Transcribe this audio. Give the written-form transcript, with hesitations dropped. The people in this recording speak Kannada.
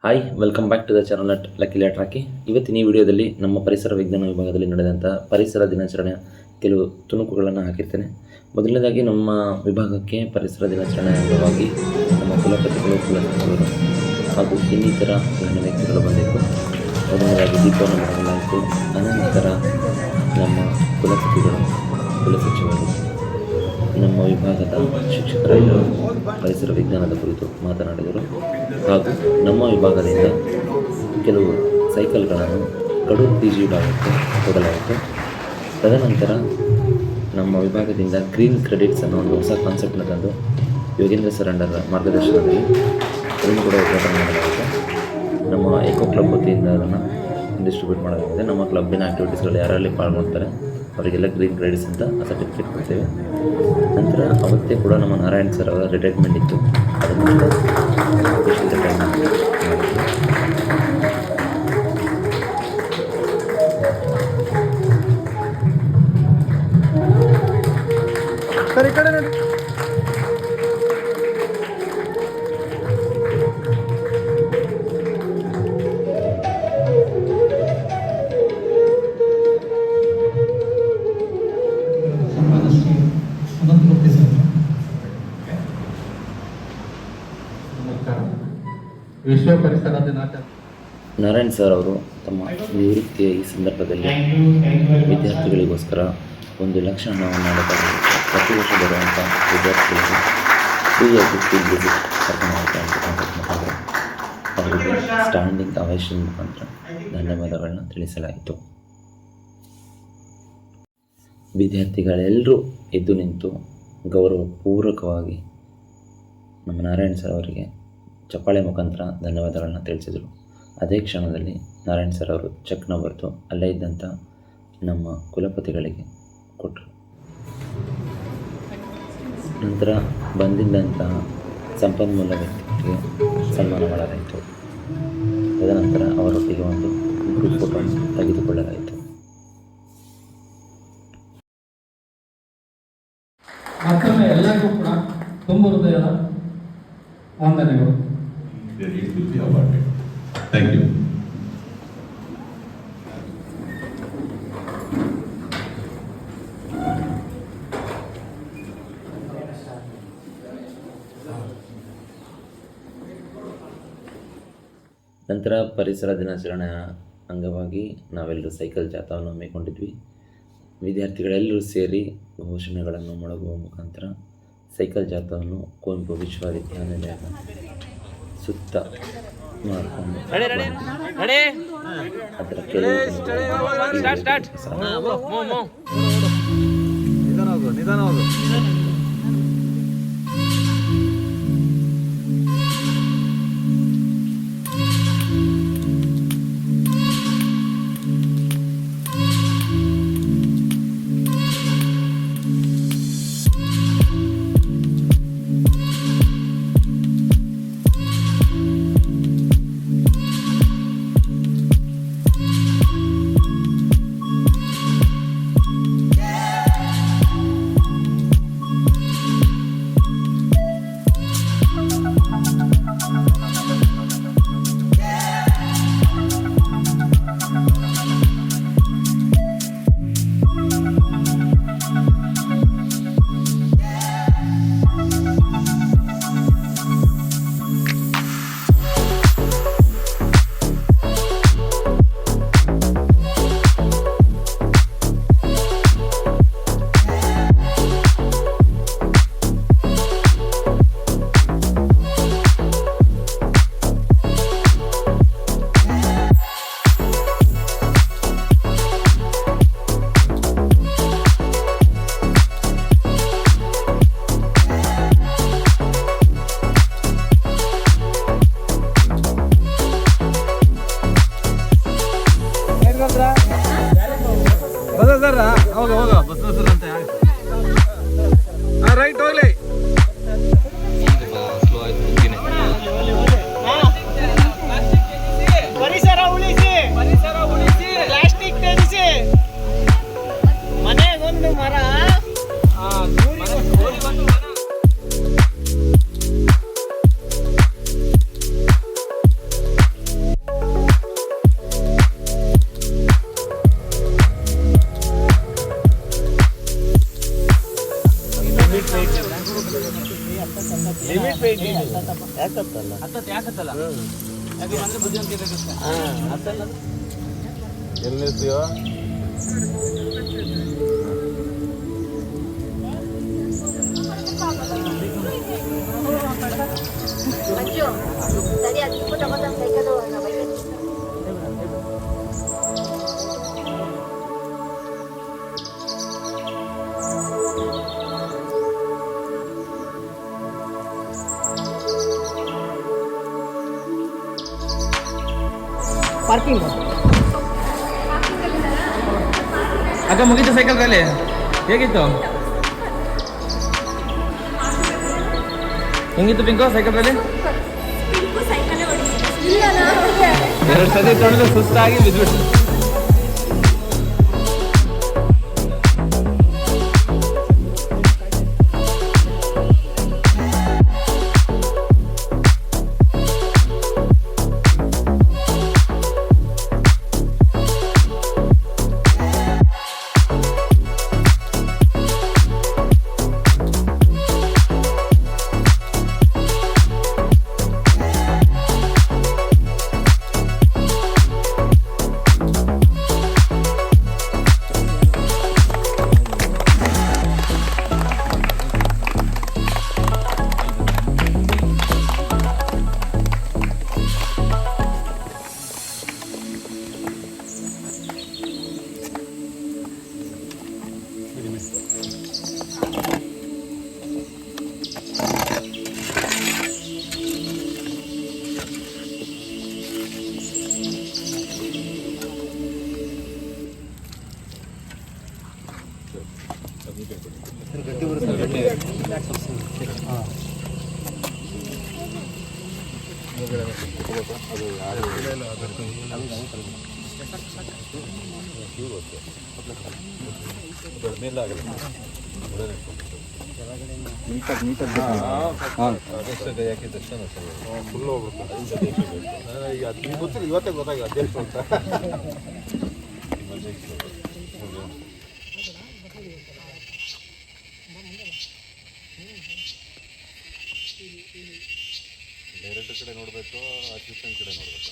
Hi welcome back to the channel at lucky ಲ್ಯಾಟ್ರಾಕಿ. ಇವತ್ತಿನ ಈ ವಿಡಿಯೋದಲ್ಲಿ ನಮ್ಮ ಪರಿಸರ ವಿಜ್ಞಾನ ವಿಭಾಗದಲ್ಲಿ ನಡೆದಂಥ ಪರಿಸರ ದಿನಾಚರಣೆಯ ಕೆಲವು ತುಣುಕುಗಳನ್ನು ಹಾಕಿರ್ತೇನೆ. ಮೊದಲನೇದಾಗಿ ನಮ್ಮ ವಿಭಾಗಕ್ಕೆ ಪರಿಸರ ದಿನಾಚರಣೆ ಅಂಗವಾಗಿ ನಮ್ಮ ಕುಲಪತಿಗಳು, ಕುಲಸಚಿವರು ಹಾಗೂ ಇನ್ನಿತರ ಗಣ್ಯ ವ್ಯಕ್ತಿಗಳು ಬಂದಿದ್ದರು. ಮೊದಲನೇದಾಗಿ ದೀಪವನ್ನು ಮಾಡಲಾಯಿತು. ಅನಂತರ ನಮ್ಮ ಕುಲಪತಿಗಳು, ಕುಲಸಚಿವರು, ನಮ್ಮ ವಿಭಾಗದ ಶಿಕ್ಷಕರೆಲ್ಲರೂ ಪರಿಸರ ವಿಜ್ಞಾನದ ಕುರಿತು ಮಾತನಾಡಿದರು. ಹಾಗೂ ನಮ್ಮ ವಿಭಾಗದಿಂದ ಕೆಲವು ಸೈಕಲ್ಗಳನ್ನು ಕಡೂರು PG ವಿಭಾಗಕ್ಕೆ ಕೊಡಲಾಯಿತು. ತದನಂತರ ನಮ್ಮ ವಿಭಾಗದಿಂದ ಗ್ರೀನ್ ಕ್ರೆಡಿಟ್ಸ್ ಅನ್ನೋ ಒಂದು ಹೊಸ ಕಾನ್ಸೆಪ್ಟ್ನ ತಂದು ಯೋಗೇಂದ್ರ ಸರ್ ಅಂಡರ್ ಮಾರ್ಗದರ್ಶನದಲ್ಲಿ ಅದನ್ನು ಕೂಡ ಉದ್ಘಾಟನೆ ಮಾಡಲಾಯಿತು. ನಮ್ಮ ಎಕೋ ಕ್ಲಬ್ ವತಿಯಿಂದ ಅದನ್ನು ಡಿಸ್ಟ್ರಿಬ್ಯೂಟ್ ಮಾಡಲಾಗಿದೆ. ನಮ್ಮ ಕ್ಲಬ್ಬಿನ ಆ್ಯಕ್ಟಿವಿಟೀಸ್ಗಳು ಯಾರಲ್ಲಿ ಪಾಲ್ಗೊಳ್ತಾರೆ ಅವರಿಗೆಲ್ಲ ಗ್ರೀನ್ ಕ್ರೆಡಿಟ್ಸ್ ಅಂತ ಸರ್ಟಿಫಿಕೇಟ್ ಕೊಡ್ತೇವೆ. ನಂತರ ಅವತ್ತೇ ಕೂಡ ನಮ್ಮ ನಾರಾಯಣ್ ಸರ್ ಅವರ ರಿಟೈರ್ಮೆಂಟ್ ಇತ್ತು. ಅದನ್ನು ಕೂಡ ರಿಟೈರ್ಮೆಂಟ್ ಮಾಡಿದ್ರು. ಸರಿ ಕಡೆ ನೋಡಿ. ವಿಶ್ವ ಪರಿಸರ ದಿನಾಚರಣೆ ನಾರಾಯಣ್ ಸರ್ ಅವರು ತಮ್ಮ ನಿವೃತ್ತಿಯ ಈ ಸಂದರ್ಭದಲ್ಲಿ ವಿದ್ಯಾರ್ಥಿಗಳಿಗೋಸ್ಕರ 1,00,000 ಹಣವನ್ನು ಪ್ರತಿ ವರ್ಷ ಬರುವಂಥ ವಿದ್ಯಾರ್ಥಿಗಳಿಗೆ ಫ್ರೀಯಾಗಿ ಫೀಲ್ಡ್ ವಿಸಿಟ್ ಕರ್ಕೊಂಡು ಮುಖಾಂತರ ಅವರಿಗೆ ಸ್ಟ್ಯಾಂಡಿಂಗ್ ಅವೇಷನ್ ಮುಖಾಂತರ ಧನ್ಯವಾದಗಳನ್ನ ತಿಳಿಸಲಾಯಿತು. ವಿದ್ಯಾರ್ಥಿಗಳೆಲ್ಲರೂ ಎದ್ದು ನಿಂತು ಗೌರವಪೂರ್ವಕವಾಗಿ ನಮ್ಮ ನಾರಾಯಣ್ ಸರ್ ಅವರಿಗೆ ಚಪ್ಪಾಳೆ ಮುಖಾಂತರ ಧನ್ಯವಾದಗಳನ್ನ ತಿಳಿಸಿದರು. ಅದೇ ಕ್ಷಣದಲ್ಲಿ ನಾರಾಯಣ್ ಸರ್ ಅವರು ಚೆಕ್ನ ಬರೆದು ಅಲ್ಲೇ ಇದ್ದಂಥ ನಮ್ಮ ಕುಲಪತಿಗಳಿಗೆ ಕೊಟ್ಟರು. ನಂತರ ಬಂದಿದ್ದಂತಹ ಸಂಪನ್ಮೂಲ ವ್ಯಕ್ತಿಗಳಿಗೆ ಸನ್ಮಾನ ಮಾಡಲಾಯಿತು. ತದನಂತರ ಅವರೊಟ್ಟಿಗೆ ಒಂದು ಗ್ರೂಪ್ ಫೋಟೋ ತೆಗೆದುಕೊಳ್ಳಲಾಯಿತು. ಮತ್ತೊಮ್ಮೆ ಎಲ್ಲರಿಗೂ ಕೂಡ ತುಂಬ ಹೃದಯದ ವಂದನೆಗಳು. Thank you. ನಂತರ ಪರಿಸರ ದಿನಾಚರಣೆಯ ಅಂಗವಾಗಿ ನಾವೆಲ್ಲರೂ ಸೈಕಲ್ ಜಾಥಾವನ್ನು ಹಮ್ಮಿಕೊಂಡಿದ್ವಿ. ವಿದ್ಯಾರ್ಥಿಗಳೆಲ್ಲರೂ ಸೇರಿ ಘೋಷಣೆಗಳನ್ನು ಮೊಳಗುವ ಮುಖಾಂತರ ಸೈಕಲ್ ಜಾಥಾವನ್ನು ಕುವೆಂಪು ವಿಶ್ವವಿದ್ಯಾನಿಲಯದ ಸುತ್ತ ಮಾಡಿಕೊಂಡು ಅದರ ಹೋಗ ಬಸ್ ಅಂತ ರೈಟ್ ಹೋಗ್ಲಿ. ಪರಿಸರ ಉಳಿಸಿ, ಪ್ಲಾಸ್ಟಿಕ್ ತ್ಯಜಿಸಿ, ಮನೆಗೊಂದು ಮರ. ಯಾಕತ್ತಲ್ಲ ಹತ್ತತ್ತು ಯಾಕತ್ತಲ್ಲ ಯಾಕಂದ್ರೆ ಬುದ್ಧಿವಂತಿಕೆ ಬೇಕಂತ ಹತ್ತಲ್ಲ ಎಲ್ಲಿ ನಿಲ್ತೀಯೋ Tadi aku potong-potong saya doang nggak banyak. Parking ಅಕ್ಕ ಮುಗೀತು ಸೈಕಲ್ ರ್ಯಾಲಿ ಹೇಗಿತ್ತು ಹೆಂಗಿತ್ತು ಪಿಂಕು ಸೈಕಲ್ ರ್ಯಾಲಿ ಎರಡು ಸತಿ ತೊಳೆದು ಸುಸ್ತಾಗಿ ಬಿದ್ಬಿಟ್ಟು ಇವತ್ತೇ ಗೊತ್ತಾಗ ಅಧ್ಯಕ್ಷ ಅಂತ ಡೈರೆಕ್ಟರ್ ಕಡೆ ನೋಡಬೇಕು ಅಸಿಸ್ಟೆಂಟ್ ಕಡೆ ನೋಡಬೇಕು